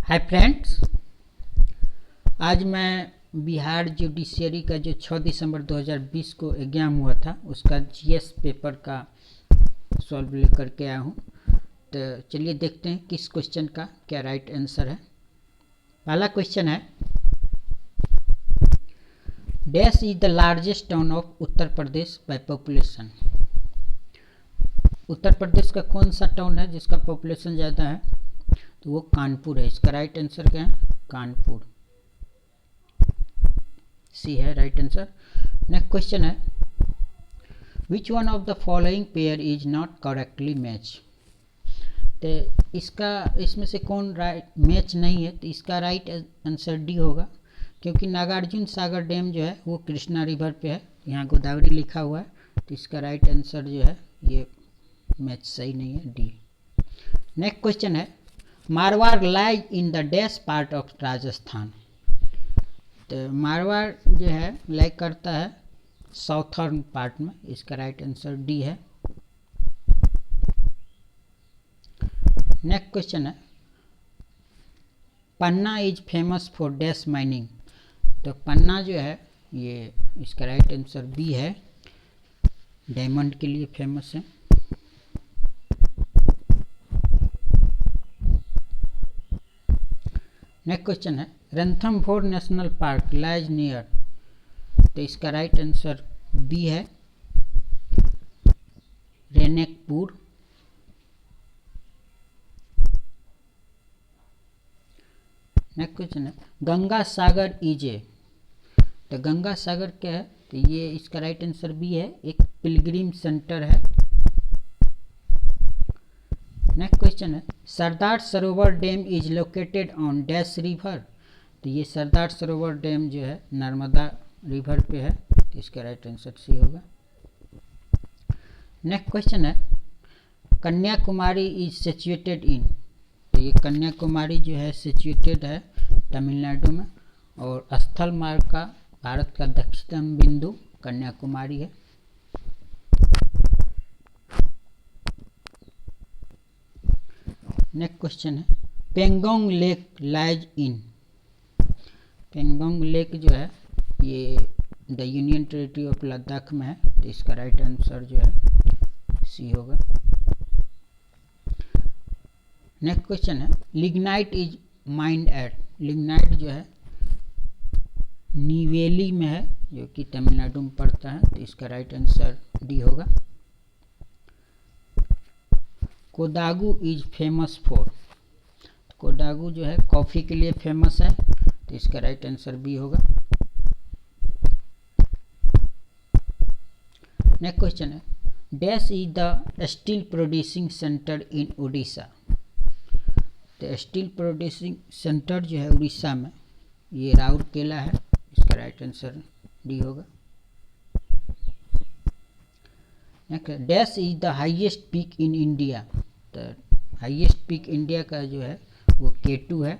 Hi friends, आज मैं Bihar judiciary का जो 6 दिसंबर 2020 को एग्ज़ाम हुआ था उसका जीएस पेपर का सॉल्व लेकर के आया हूँ। तो चलिए देखते हैं किस क्वेश्चन का क्या राइट आंसर है। पहला क्वेश्चन है, dash is the largest town of Uttar Pradesh by population. Uttar Pradesh का कौन सा टाउन है जिसका पॉपुलेशन ज़्यादा है? तो वो कानपुर है। इसका राइट आंसर क्या है? कानपुर, सी है राइट आंसर। नेक्स्ट क्वेश्चन है, which one of the following pair is not correctly match. तो इसमें से कौन राइट मैच नहीं है? तो इसका राइट आंसर डी होगा, क्योंकि नागार्जुन सागर डैम जो है वो कृष्णा रिवर पे है, यहाँ गोदावरी लिखा हुआ है, तो इसका राइट आंसर जो है ये मैच सही नहीं है, डी। नेक्स्ट क्वेश्चन है, Marwar lies in the dash part of Rajasthan. तो मारवाड़ जो है लाइक करता है साउथर्न पार्ट में, इसका राइट आंसर डी है। नेक्स्ट क्वेश्चन है, Panna is famous for dash mining. तो पन्ना जो है ये इसका राइट आंसर बी है, डायमंड के लिए फेमस है। नेक्स्ट क्वेश्चन है, Ranthambore national park lies near. तो इसका राइट आंसर बी है, रेनेकपुर। नेक्स्ट क्वेश्चन है, गंगा सागर इजे। तो गंगा सागर क्या है? तो ये इसका राइट आंसर बी है, एक पिलग्रिम सेंटर है। नेक्स्ट क्वेश्चन है, Sardar Sarovar dam is located on dash river. तो ये सरदार सरोवर डैम जो है नर्मदा रिवर पे है, तो इसका राइट आंसर सी होगा। नेक्स्ट क्वेश्चन है, कन्याकुमारी इज सिचुएटेड इन। तो ये कन्याकुमारी जो है सिचुएटेड है तमिलनाडु में, और स्थल मार्ग का भारत का दक्षिणतम बिंदु कन्याकुमारी है। नेक्स्ट क्वेश्चन है, Pangong lake lies in. Pangong lake जो है ये the union territory of Ladakh में है, तो इसका राइट आंसर जो है सी होगा। नेक्स्ट क्वेश्चन है, lignite is mind at. Lignite जो है नीवेली में है, जो कि तमिलनाडु में पड़ता है, तो इसका राइट आंसर डी होगा। Kodagu is famous for. Kodagu जो है कॉफ़ी के लिए फेमस है, तो इसका राइट आंसर बी होगा। नेक्स्ट क्वेश्चन है, dash is the steel producing centre in Orissa. तो स्टील प्रोड्यूसिंग सेंटर जो है उड़ीसा में ये राउरकेला है, इसका राइट आंसर डी होगा। Next, dash is the highest peak in India. तो हाईएस्ट पीक इंडिया का जो है वो K2 है।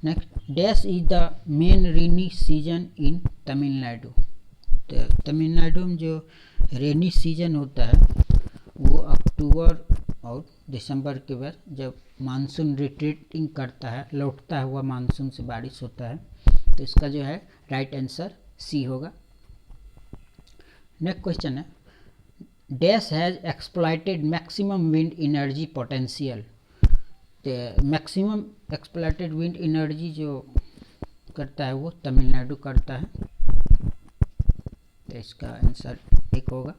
Next, dash is the main rainy season in Tamil Nadu. तो तमिलनाडु में जो रेनी सीजन होता है वो अक्टूबर और दिसंबर के बाद, जब मानसून रिट्रीटिंग करता है, लौटता हुआ मानसून से बारिश होता है, तो इसका जो है राइट आंसर सी होगा। नेक्स्ट क्वेश्चन है, dash has exploited maximum wind energy potential. तो मैक्सिमम एक्सप्लॉइटेड विंड एनर्जी जो करता है वो तमिलनाडु करता है, तो इसका आंसर एक होगा।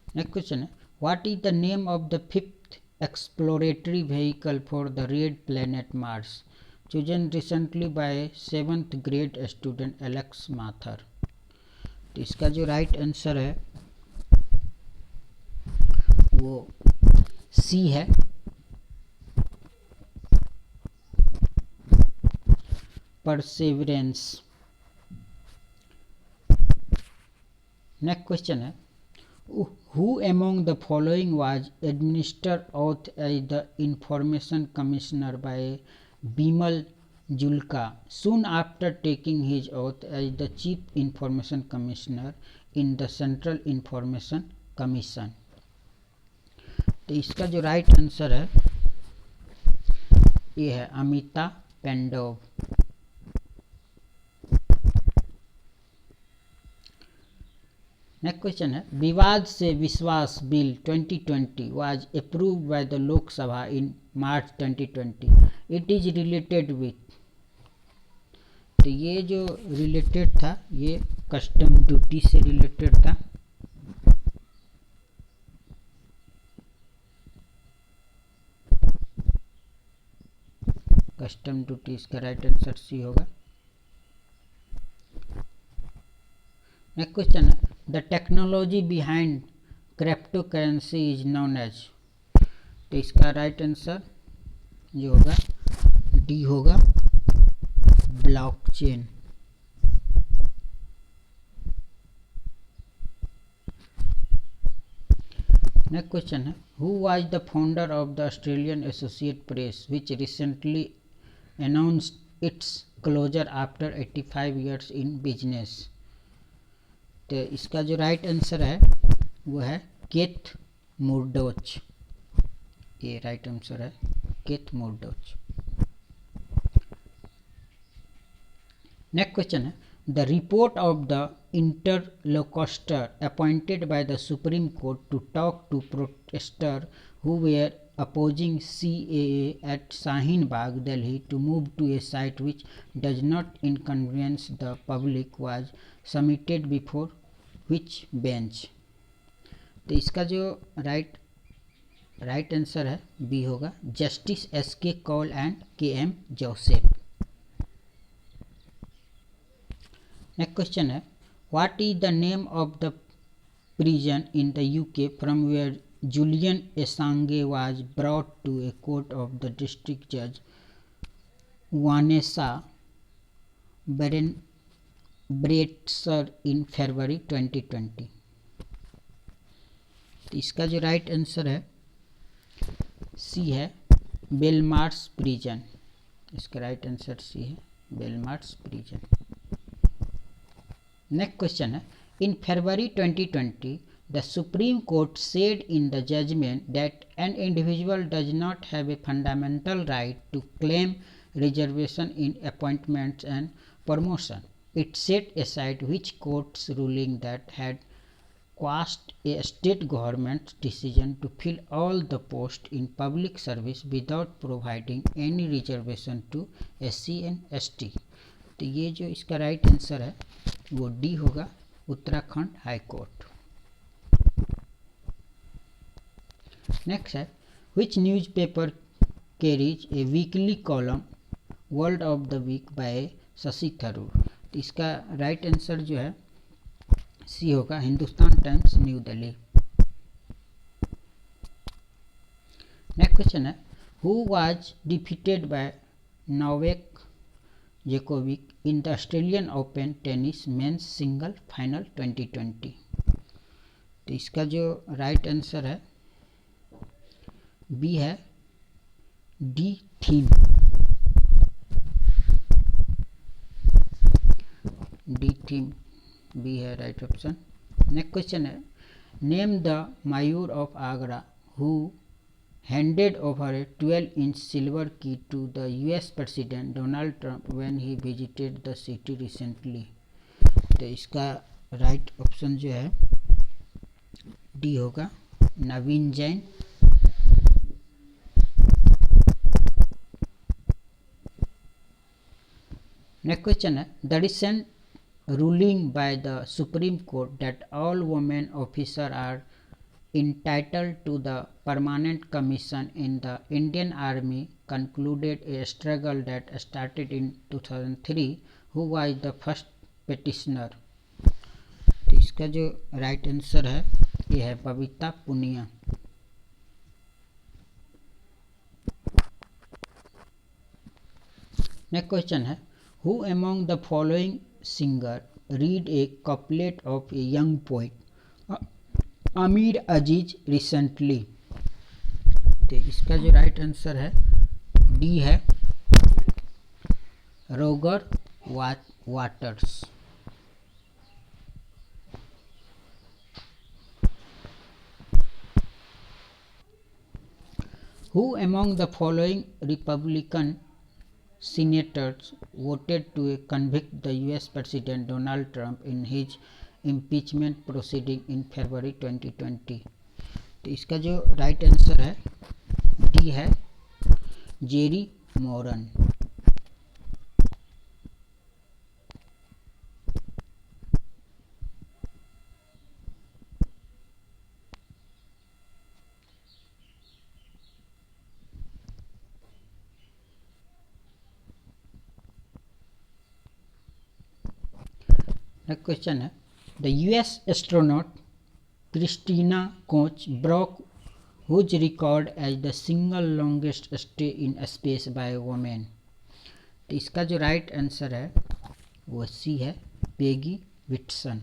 नेक्स्ट क्वेश्चन है, what is the name of the 5th exploratory vehicle for the red planet Mars chosen recently by 7th grade student Alex Mather. तो इसका जो राइट आंसर है वो सी है, परसेवरेंस। नेक्स्ट क्वेश्चन है, who among the following was administered oath as the information commissioner by Bimal Julka soon after taking his oath as the chief information commissioner in the Central Information Commission? तो इसका जो right answer है ये है Amita पेंडोव। Next question है, Vivad se Vishwas bill 2020 was approved by the Lok Sabha in March 2020। It is related with. तो ये जो रिलेटेड था ये कस्टम ड्यूटी से रिलेटेड था। कस्टम ड्यूटी इसका राइट आंसर सी होगा। नेक्स्ट क्वेश्चन है, the technology behind crypto currency is known as. तो इसका राइट आंसर जो होगा डी होगा, ब्लॉकचेन। नेक्स्ट क्वेश्चन है, who was the founder of the Australian associate press which recently announced its closure after 85 years in business. तो इसका जो right answer है वो है केथ मुरडोच। ये राइट आंसर है केथ मुरडोच। नेक्स्ट क्वेश्चन है, the report of the interlocutor appointed by the supreme court to talk to protester who were opposing CAA at Shaheen Bagh, Delhi, to move to a site which does not inconvenience the public was submitted before which bench। तो इसका जो right answer है B होगा, justice SK Kaul and KM Joseph. Next question है, what is the name of the prison in the UK from where Julian Assange was brought to a court of the district judge Vanessa Bretzer in February 2020। तो इसका जो right answer है सी है, बेलमार्स prison. इसका right answer C है, बेलमार्स prison. Next question है, इन February 2020 the Supreme Court said in the judgment that an individual does not have a fundamental right to claim reservation in appointments and promotion. It set aside which court's ruling that had quashed a state government's decision to fill all the posts in public service without providing any reservation to SC and ST। तो ये जो इसका right answer है वो D होगा, Uttarakhand high court. Next है, which newspaper carries a weekly column world of the week by Shashi Tharoor. तो इसका राइट आंसर जो है सी होगा, हिंदुस्तान टाइम्स न्यू दिल्ली। नेक्स्ट क्वेश्चन है, who was defeated by Novak Djokovic in the Australian Open tennis men's single final 2020। तो इसका जो right answer है बी है, D Thiem. D Thiem B है राइट ऑप्शन। नेक्स्ट क्वेश्चन है, name the Mayur of Agra who handed over a 12-inch silver key to the US President Donald Trump when he visited the city recently। तो इसका right option जो है D होगा, Naveen Jain. Next question है, the recent ruling by the supreme court that all women officer are entitled to the permanent commission in the Indian Army concluded a struggle that started in 2003। Who was the first petitioner? तो इसका जो right answer है ये है Babita Punia. Next question है, who among the following singer read a couplet of a young poet Aamir Aziz recently. तो इसका जो राइट आंसर है डी है, रोगर waters. Who among the following Republican senators voted to convict the US President Donald Trump in his impeachment proceeding in February 2020? तो इसका जो right answer है डी है, जेरी मोरन। नेक्स्ट क्वेश्चन है, the US astronaut Christina Koch broke whose record as the single longest stay in space by women. तो इसका जो right answer है वो सी है, पेगी विट्सन।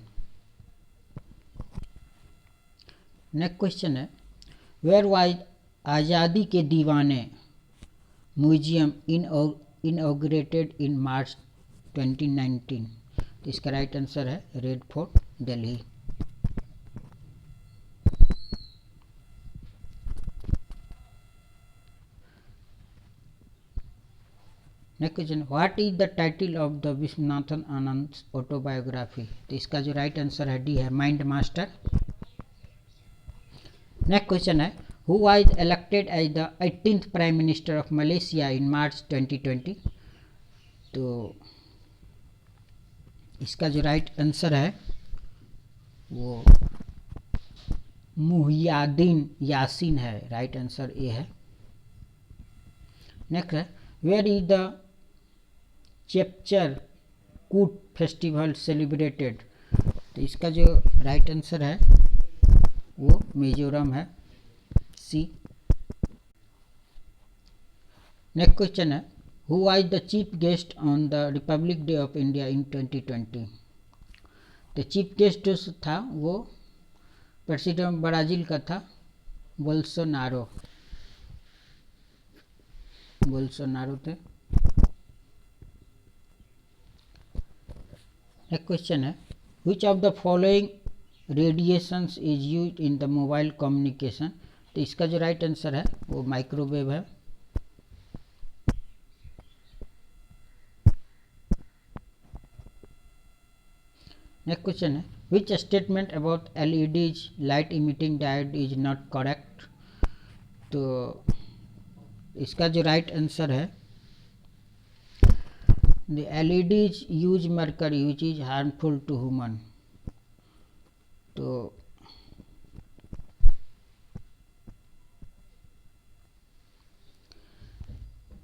नेक्स्ट क्वेश्चन है, वेयर वाज आज़ादी के दीवाने म्यूजियम इनॉग्रेटेड इन मार्च 2019। तो इसका राइट आंसर है Red Fort, Delhi. Next question, what is the title of the Viswanathan Anand autobiography. तो इसका जो राइट आंसर है डी है, माइंड मास्टर। नेक्स्ट क्वेश्चन है, who was elected as the 18th prime minister of Malaysia in March 2020। तो इसका जो राइट आंसर है वो मुहियाद्दीन यासीन है, राइट आंसर ए है। नेक्स्ट है, वेयर इज द चेपचर कूट फेस्टिवल सेलिब्रेटेड। तो इसका जो राइट आंसर है वो मिजोरम है, सी। नेक्स्ट क्वेश्चन है, who was the chief guest on the Republic day of India in 2020। तो चीफ गेस्ट जो था वो प्रेसिडेंट ब्राज़ील का था, बोल्सोनारो थे। एक क्वेश्चन है, which of the following radiations is used in the mobile communication. तो इसका जो राइट आंसर है वो माइक्रोवेव है। नेक्स्ट क्वेश्चन है, which statement about LEDs light emitting diode is not correct. तो इसका जो राइट आंसर है, the LEDs use mercury which is harmful to human. तो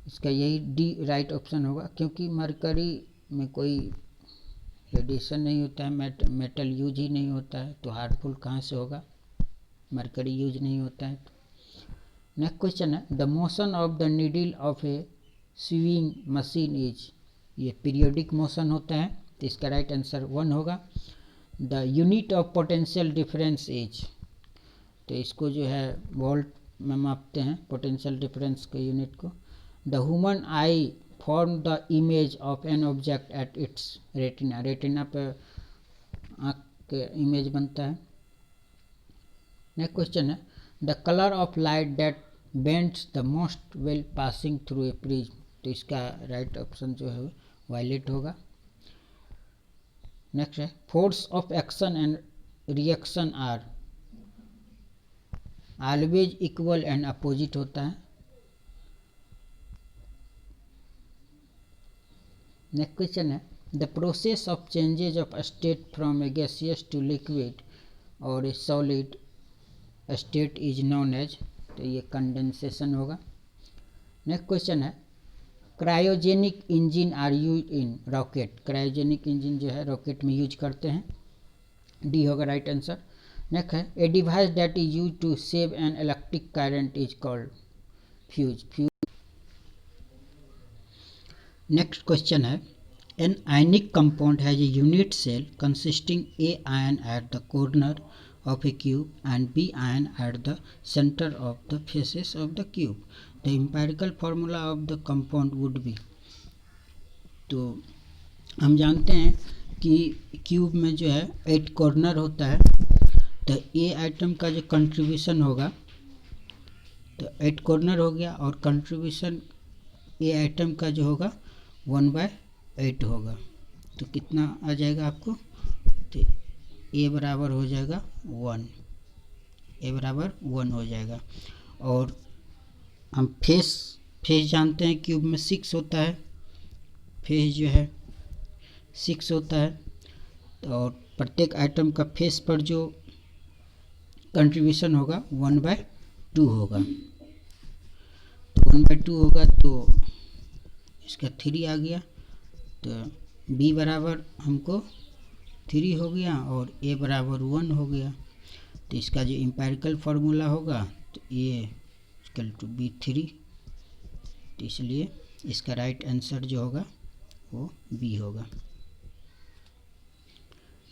इसका यही डी राइट ऑप्शन होगा, क्योंकि मर्करी में कोई रेडिएशन नहीं होता है, मेटल यूज ही नहीं होता है, तो हार्मफुल कहाँ से होगा, मर्करी यूज नहीं होता है। नेक्स्ट क्वेश्चन है, the motion of the needle of A swing machine is. ये पीरियोडिक मोशन होता है, तो इसका राइट आंसर 1 होगा। The unit of potential difference is. तो इसको जो है वोल्ट में मापते हैं, पोटेंशियल डिफरेंस के यूनिट को। The human I form the image of an object at its retina. Retina पर आँख के इमेज बनता है। नेक्स्ट क्वेश्चन है, the colour of light that bends the most well passing through a prism. तो इसका राइट ऑप्शन जो है वायलेट होगा। नेक्स्ट है, force of action and reaction are always equal and opposite होता है। नेक्स्ट क्वेश्चन है, the process of changes of state from a gaseous to liquid और a solid state is known as. तो ये condensation होगा। Next question है, cryogenic engine are use in rocket. Cryogenic engine जो है रॉकेट में use करते हैं, डी होगा राइट आंसर। नेक्स्ट है, a device that is use to save an electric current is called fuse. Next question है, an ionic compound has a unit cell consisting a ion at the corner of a cube and B ion at the center of the faces of the cube. The empirical formula of the compound would be। तो हम जानते हैं कि cube में जो है 8 corner होता है, तो ए आइटम का जो कंट्रीब्यूशन होगा तो 8 कॉर्नर हो गया, और कंट्रीब्यूशन ए आइटम का जो होगा 1/8 होगा। तो कितना आ जाएगा आपको, तो ए बराबर हो जाएगा 1, ए बराबर 1 हो जाएगा। और हम फेस जानते हैं क्यूब में 6 होता है, फेस जो है 6 होता है, और प्रत्येक आइटम का फेस पर जो कंट्रीब्यूशन होगा 1/2 होगा। तो 1/2 होगा तो इसका 3 आ गया, तो बी बराबर हमको 3 हो गया और ए बराबर 1 हो गया। तो इसका जो एम्पिरिकल फार्मूला होगा तो ए इक्वल टू B3, तो इसलिए इसका राइट आंसर जो होगा वो बी होगा।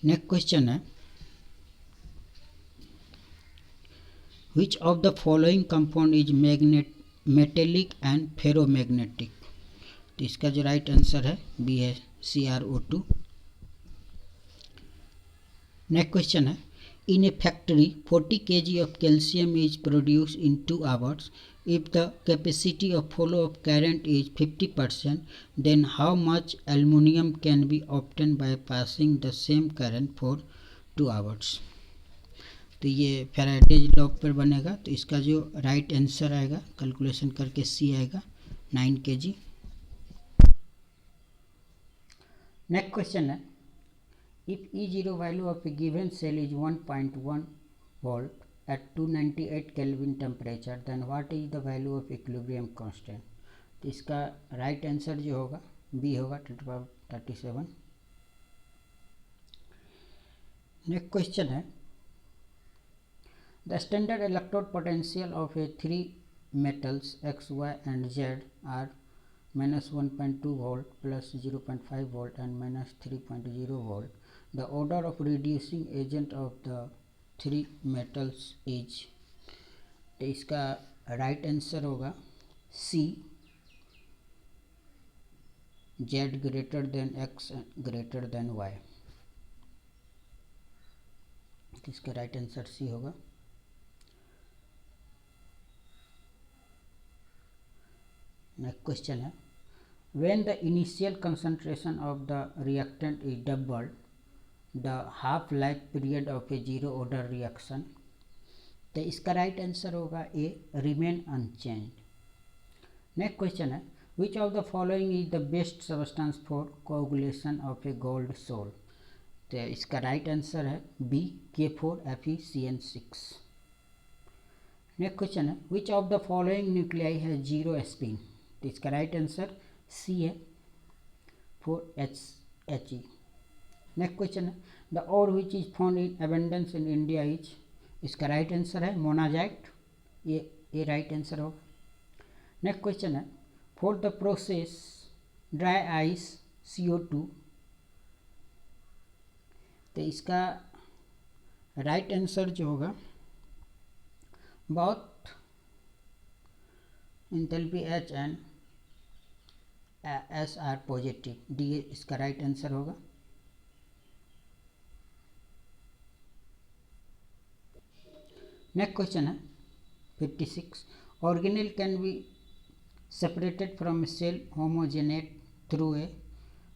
नेक्स्ट क्वेश्चन है, which of the following compound is metallic and ferromagnetic. तो इसका जो राइट आंसर है बी है CrO2। नेक्स्ट क्वेश्चन है, इन ए factory 40 kg of calcium is produced in 2 hours. If the capacity of flow of current is 50%, then how much aluminum can be obtained by passing the same current for 2 hours? तो ये Faraday's law पर बनेगा। तो इसका जो right answer आएगा calculation करके सी आएगा 9 kg। नेक्स्ट क्वेश्चन है, if E0 value of a given cell is 1.1 volt at 298 Kelvin temperature, then what is the value of equilibrium constant? तो इसका राइट आंसर जो होगा बी होगा 10^37। नेक्स्ट क्वेश्चन है, the standard electrode potential of a 3 metals X, Y and Z are -1.2 volt, +0.5 volt and -3.0 volt. The order of reducing agent of the 3 metals is, तो इसका right answer होगा सी, Z greater than X greater than Y। तो इसका right answer C होगा। Next question है, when the initial concentration of the reactant is doubled, the half life period of a zero order reaction। तो इसका right answer होगा ए, remain unchanged. Next question है, which of the following is the best substance for coagulation of a gold soul। तो इसका right answer है B, K4FeCN6। Next question है, which of the following nuclei है zero spin. तो इसका right answer C है 4HE। Next question है, the ore which is found in abundance in India is. इसका राइट आंसर है monazite, ये राइट आंसर होगा। नेक्स्ट क्वेश्चन है, for the process dry ice CO2। तो इसका राइट आंसर जो होगा बहुत enthalpy H and S are positive, D इसका राइट आंसर होगा। नेक्स्ट क्वेश्चन है 56, organelle can be separated from cell homogenate through a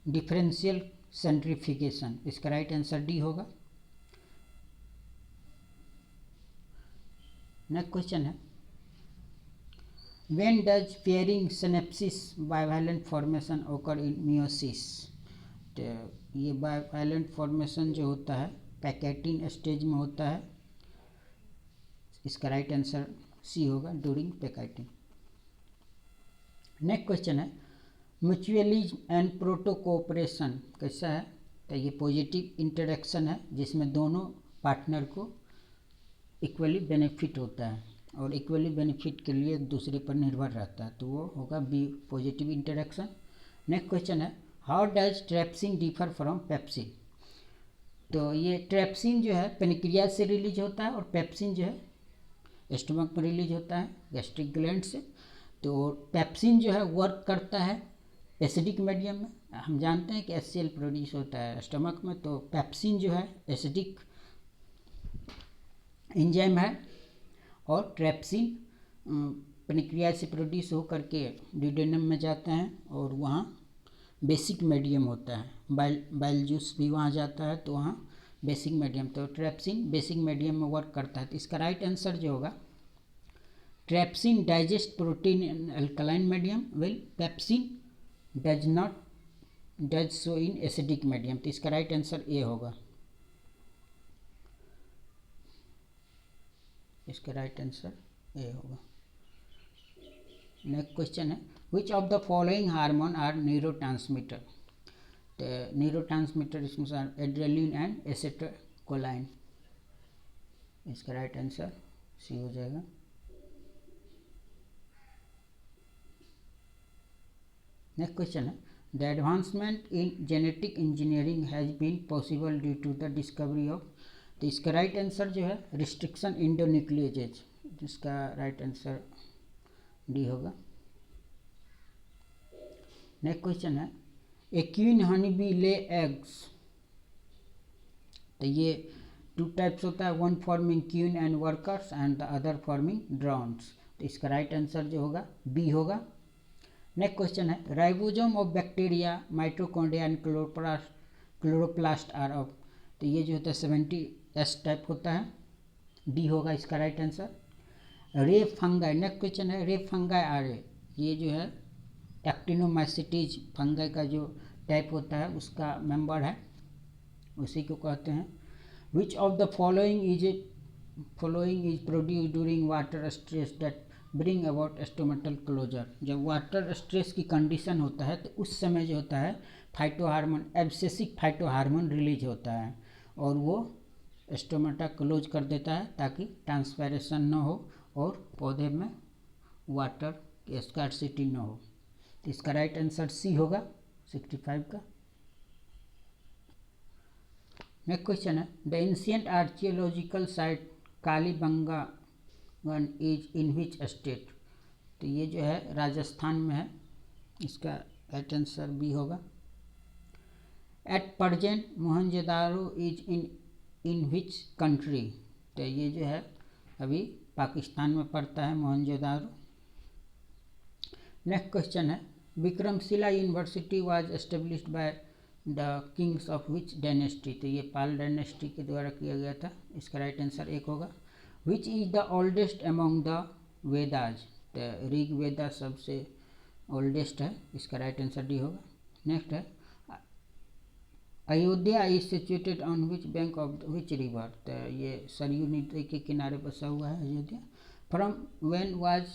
differential centrifugation. इसका राइट आंसर डी होगा। नेक्स्ट क्वेश्चन है, when does pairing synapses bivalent formation occur in meiosis। तो ये bivalent formation जो होता है पैकेटिन स्टेज में होता है। इसका राइट आंसर सी होगा, ड्यूरिंग पैकेटिन। नेक्स्ट क्वेश्चन है, म्यूचुअलिज्म एंड प्रोटो कोऑपरेशन कैसा है। तो ये पॉजिटिव इंटरेक्शन है जिसमें दोनों पार्टनर को इक्वली बेनिफिट होता है और इक्वली बेनिफिट के लिए एक दूसरे पर निर्भर रहता है, तो वो होगा B, positive interaction. Next question है, how does trypsin differ from pepsin. तो ये ट्रेप्सिन जो है पेनक्रियाज से रिलीज होता है और पेप्सिन जो है स्टमक में रिलीज होता है गैस्ट्रिक ग्लैंड से। तो पेप्सिन जो है वर्क करता है एसिडिक मीडियम में। हम जानते हैं कि HCl प्रोड्यूस होता है स्टमक में, तो पेप्सिन जो है एसिडिक एंजाइम है और ट्रेप्सिन प्रक्रिया से प्रोड्यूस हो करके ड्यूडेनम में जाते हैं और वहाँ बेसिक मीडियम होता है, बाइल जूस भी वहाँ जाता है, तो वहाँ बेसिक मीडियम, तो ट्रैप्सिन बेसिक मीडियम में वर्क करता है। तो इसका राइट आंसर जो होगा, trypsin digest protein in alkaline medium, while pepsin does so in acidic medium. तो इसका राइट आंसर ए होगा। इसका राइट आंसर ए होगा। नेक्स्ट क्वेश्चन है, which of the following hormone are neurotransmitter. तो न्यूरोट्रांसमीटर इसमें एड्रेलिन एंड एसिटाइलकोलाइन। इसका right answer C हो जाएगा। नेक्स्ट क्वेश्चन है, the advancement in genetic engineering has been possible due to the discovery of. तो इसका right answer जो है रिस्ट्रिक्शन इंडोन्यूक्लियोजेज। इसका राइट आंसर डी होगा। नेक्स्ट क्वेश्चन है, a queen honey bee lay eggs. तो ये टू टाइप्स होता है, one forming queen and workers and the other forming drones. तो इसका राइट आंसर जो होगा बी होगा। नेक्स्ट क्वेश्चन है, ribosome of bacteria, mitochondria and chloroplast are of. तो ये जो होता है 70S टाइप होता है, डी होगा इसका राइट आंसर। रे फंगाई, नेक्स्ट क्वेश्चन है, रे फंगाई आर ए, ये जो है एक्टिनोमाइसिटीज फंगाई का जो टाइप होता है उसका मेंबर है, उसी को कहते हैं। Which of the following is produce during water stress that bring about stomatal closure. जब वाटर स्ट्रेस की कंडीशन होता है तो उस समय जो होता है फाइटोहार्मोन, एब्सेसिक फाइटोहार्मोन रिलीज होता है और वो स्टोमेटा क्लोज कर देता है ताकि ट्रांसपैरेशन न हो और पौधे में वाटर की स्कार्सिटी न हो। तो इसका राइट आंसर सी होगा 65 का। नेक्स्ट क्वेश्चन है, the ancient archaeological site Kalibangan is in which state. तो ये जो है राजस्थान में है, इसका राइट आंसर बी होगा। At present Mohenjodaro is in which country. तो ये जो है अभी पाकिस्तान में पड़ता है मोहनजोदारो। नेक्स्ट क्वेश्चन है, Vikramshila university was established by the Kings of which dynasty. तो ये पाल डायनेस्टी के द्वारा किया गया था। इसका राइट आंसर एक होगा। Which is the oldest among the Vedas. तो ऋग वेदा सबसे ओल्डेस्ट है, इसका राइट आंसर डी होगा। नेक्स्ट है, Ayodhya is situated on which bank of which river. तो ये सरयू नदी के किनारे बसा हुआ है Ayodhya. From when was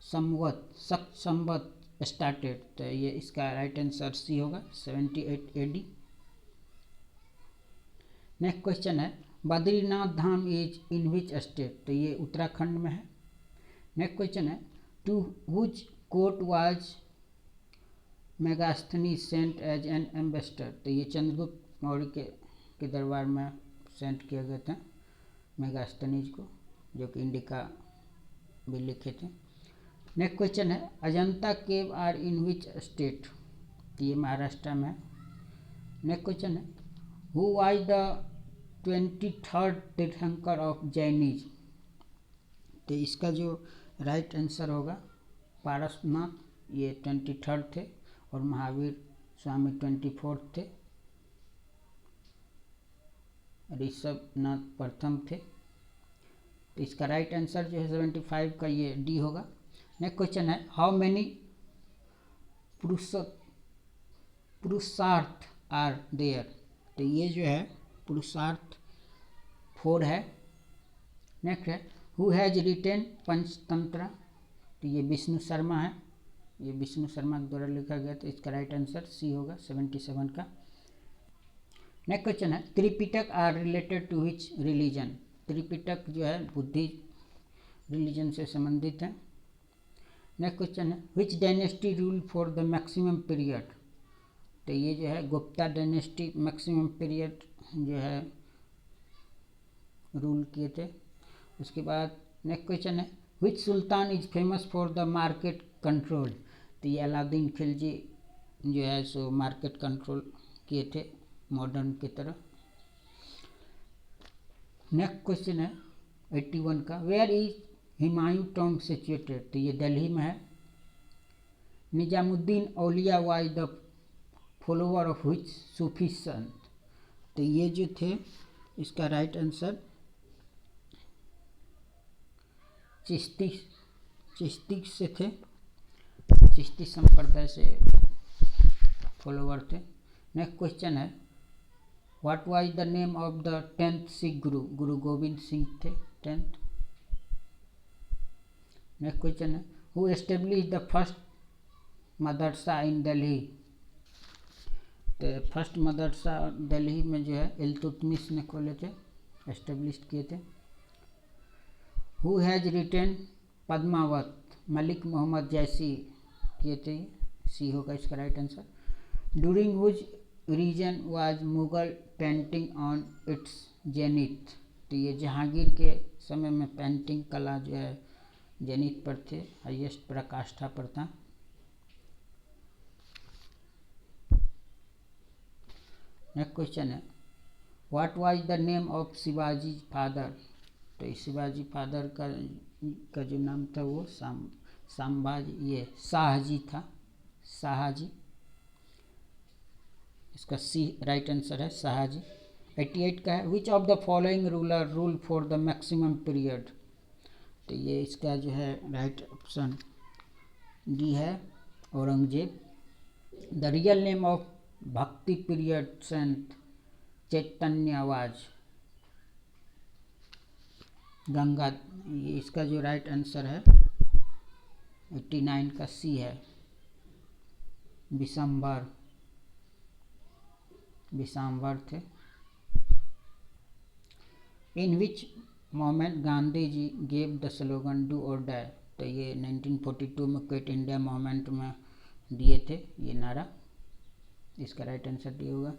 Samvat started. तो ये इसका राइट आंसर सी होगा 78 AD। नेक्स्ट क्वेश्चन है, Badrinath Dham is in which state. तो ये उत्तराखंड में है। नेक्स्ट क्वेश्चन है, to which court was Megasthenes sent as an ambassador. तो ये चंद्रगुप्त मौर्य के दरबार में सेंट किया गया था मेगास्थनीज को, जो कि इंडिका भी लिखे थे। नेक्स्ट क्वेश्चन है, अजंता केव आर इन विच स्टेट। ये महाराष्ट्र में है। नेक्स्ट क्वेश्चन है, हु वाज द 23rd तीर्थंकर ऑफ जैनिज। तो इसका जो राइट आंसर होगा पारसनाथ, ये 23rd थे और महावीर स्वामी 24th थे, ऋषभनाथ प्रथम थे। तो इसका राइट आंसर जो है 75 का ये डी होगा। नेक्स्ट क्वेश्चन है, हाउ मेनी पुरुषार्थ आर देयर। तो ये जो है पुरुषार्थ 4 है। नेक्स्ट है, हु हैज रिटेन पंचतंत्र। तो ये विष्णु शर्मा है, ये विष्णु शर्मा के द्वारा लिखा गया। तो इसका राइट आंसर सी होगा 77 का। नेक्स्ट क्वेश्चन है, Tripitaka are related to which religion. Tripitaka जो है बुद्धि रिलीजन से संबंधित है। नेक्स्ट क्वेश्चन है, विच dynasty rule for the maximum period. तो ये जो है गुप्ता डायनेस्टी मैक्सिमम पीरियड जो है रूल किए थे। उसके बाद नेक्स्ट क्वेश्चन है, which sultan is famous for the market control. तो ये अलाउद्दीन खिलजी जो है सो मार्केट कंट्रोल किए थे मॉडर्न की तरह। नेक्स्ट क्वेश्चन है, 81 का, where is Humayun tomb situated, तो ये दिल्ली में है। Nizamuddin Auliya was the follower of which Sufi saint, तो ये जो थे इसका राइट आंसर चिश्ती से थे, चिश्ती संप्रदाय से फॉलोवर थे। नेक्स्ट क्वेश्चन है, what was the name of the 10th Sikh गुरु, गुरु गोविंद सिंह थे 10th। नेक्स्ट क्वेश्चन है, हु एस्टेब्लिश द फर्स्ट मदरसा इन दिल्ली, तो फर्स्ट मदरसा दिल्ली में जो है इल्तुतमिश ने खोले थे, एस्टेब्लिश किए थे। Who has written Padmavat, Malik Mohammad जैसी किए थे, सी होगा इसका right answer. During which region was Mughal painting on its zenith, तो ये जहांगीर के समय में पेंटिंग कला जो है जेनिथ पर थे, हाईएस्ट पराकाष्ठा पर था। नेक्स्ट क्वेश्चन है, what was the name of Shivaji father, तो शिवाजी फादर का जो नाम था वो संभाजी, ये शाहजी था, शाहजी, इसका सी राइट आंसर है शाहजी। 88 का है, which of the following ruler rule for the maximum period, तो ये इसका जो है राइट ऑप्शन डी है Aurangzeb. The real name of Bhakti period saint Chaitanya was Ganga, ये इसका जो राइट आंसर है 89 का सी है विशंबर थे। In which moment Gandhi ji gave the slogan do or die, तो ये 1942 में क्विट इंडिया मोमेंट में दिए थे ये नारा, इसका राइट आंसर डी होगा।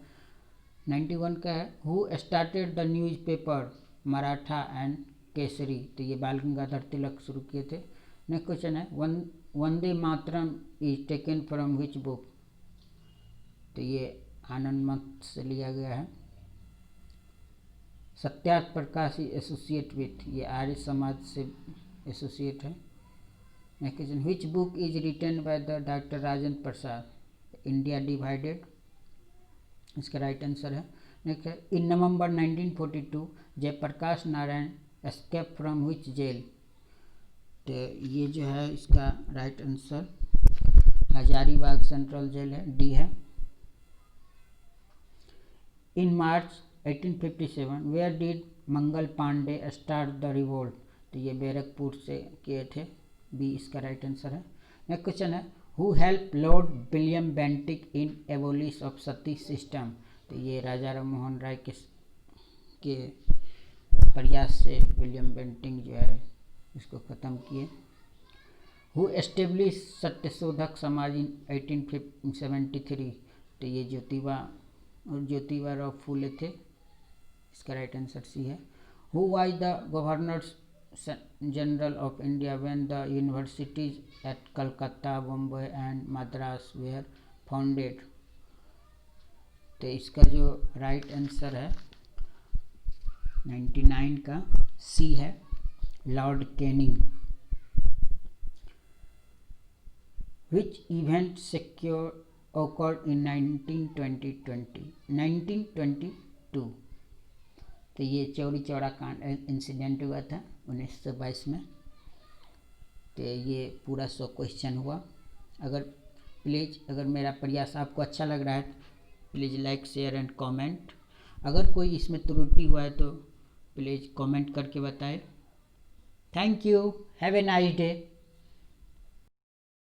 91 का है, who started the newspaper Maratha and Kesari, तो ये बाल गंगाधर तिलक शुरू किए थे। नेक्स्ट क्वेश्चन है, Vande Mataram is taken from which book, तो ये आनंद मत से लिया गया है। सत्यार्थ प्रकाश एसोसिएट विथ, ये आर्य समाज से एसोसिएट है। Next question, which book is written by the doctor Rajendra Prasad, India divided, इसका राइट आंसर है। नेक्स्ट है, in November 1942 Jayaprakash Narayan escape from which jail, तो ये जो है इसका right answer Hazaribagh central jail है, डी है। In March 1857 where did Mangal Pandey start the revolt, तो ये बैरकपुर से किए थे, बी इसका राइट आंसर है। नेक्स्ट क्वेश्चन है, who help Lord William Bentinck in abolish of Sati system, तो ये राजा राम मोहन राय के प्रयास से विलियम बेंटिक जो है इसको ख़त्म किए। हु एस्टेब्लिश सत्यशोधक समाज इन 1873, तो ये ज्योतिबा राव फूले थे, इसका राइट आंसर सी है। Who was the governor general of India when the universities at Calcutta Bombay and Madras were founded, तो इसका जो राइट आंसर है 99 का सी है Lord Canning. Which event secure occurred in 1922, तो ये चौरी चौरा कांड इंसिडेंट हुआ था 1922 में। तो ये पूरा 100 क्वेश्चन हुआ। अगर मेरा प्रयास आपको अच्छा लग रहा है please like share and comment. अगर कोई इसमें त्रुटि हुआ है तो प्लीज़ कमेंट करके बताएं। Thank you, have a nice day.